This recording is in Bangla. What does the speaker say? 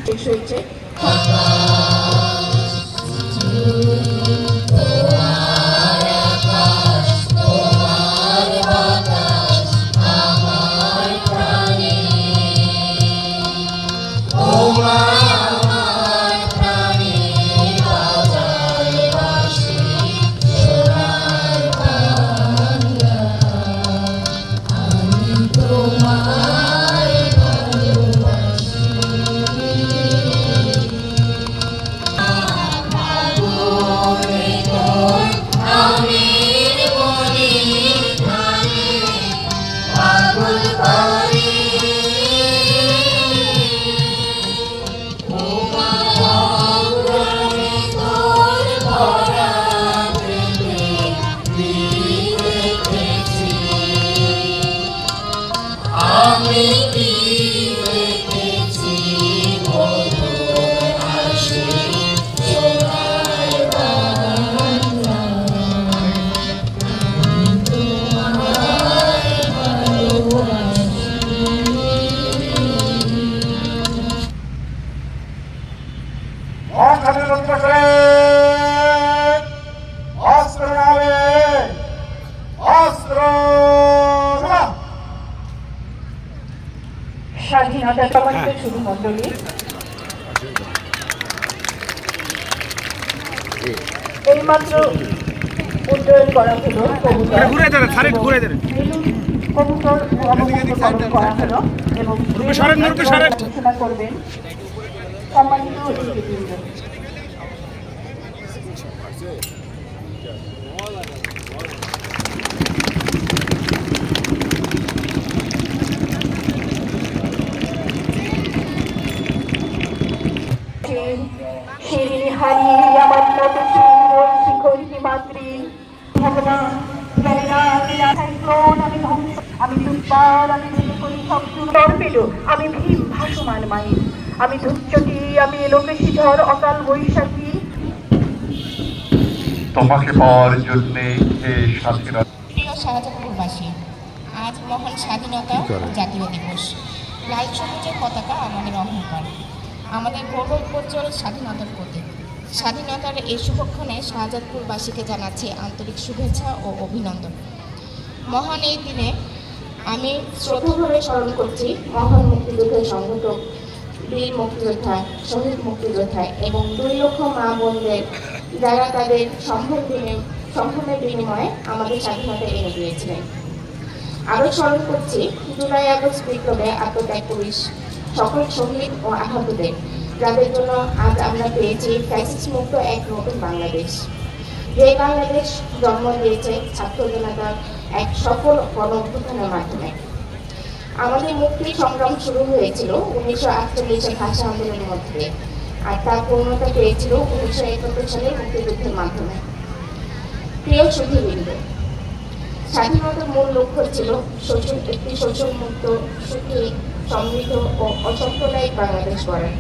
শেষ হয়েছে। স্বাধীনতা সম্মানিত শুধু মন্ডলী, এইমাত্র উন্নয়ন করা হলো কবুতর করা হলো এবং ঘোষণা করবেন সম্মানিত অতিথিবৃন্দ। শিরিনি হারিয়ে আমার মতো শিখরিণী মাতৃ ভগবান আমি দুর্বার, আমি ভেঙে করি সব পেল, আমি ভীম ভাসমান মায়ের, আমি ধূপচটি, আমি এলোকেশী ঝড়, অকাল বৈশাখী। তোমাকে পাওয়ার জন্য স্বাধীনতা। প্রিয় শাহজাহানপুরবাসী, আজ মহান স্বাধীনতা জাতীয় দিবস। লাল সবুজের পতাকা আমাদের অহংকার, আমাদের গৌরবোজ্জ্বল স্বাধীনতার প্রতীক। স্বাধীনতার এই শুভক্ষণে শাহজাদপুরবাসীকে জানাচ্ছি আন্তরিক শুভেচ্ছা ও অভিনন্দন। মহান এই দিনে আমি শ্রদ্ধাভরে স্মরণ করছি মহান মুক্তিযুদ্ধের সংগঠক, বীর মুক্তিযোদ্ধা, শহীদ মুক্তিযোদ্ধা এবং 2 লক্ষ মা বোনদের, যারা তাদের সম্ভ্রমের বিনিময়ে আমাদের স্বাধীনতা এনে দিয়েছিলেন। আরও স্মরণ করছি জুলাই আগস্ট বিপ্লবে আত্মত্যাগ পুলিশ সকল শহীদ ও আহতদের, যাদের জন্য আজ আমরা পেয়েছি ফ্যাসিস্ট মুক্ত এক নতুন বাংলাদেশ, যে বাংলাদেশ জন্ম দিয়েছে ছাত্র জনতার এক সফল গণ-অভ্যুত্থানের মাধ্যমে। আমাদের মুক্তি সংগ্রাম শুরু হয়েছিল 1948 ভাষা আন্দোলনের মধ্যে, আর তার পূর্ণতা পেয়েছিল 1971 সালের মুক্তিযুদ্ধের মাধ্যমে। প্রিয় সুধীবৃন্দ, স্বাধীনতার মূল লক্ষ্য ছিল একটি শোষণমুক্ত, সুখী, সমৃদ্ধ ও অসাম্প্রদায়িক বাংলাদেশ গড়া।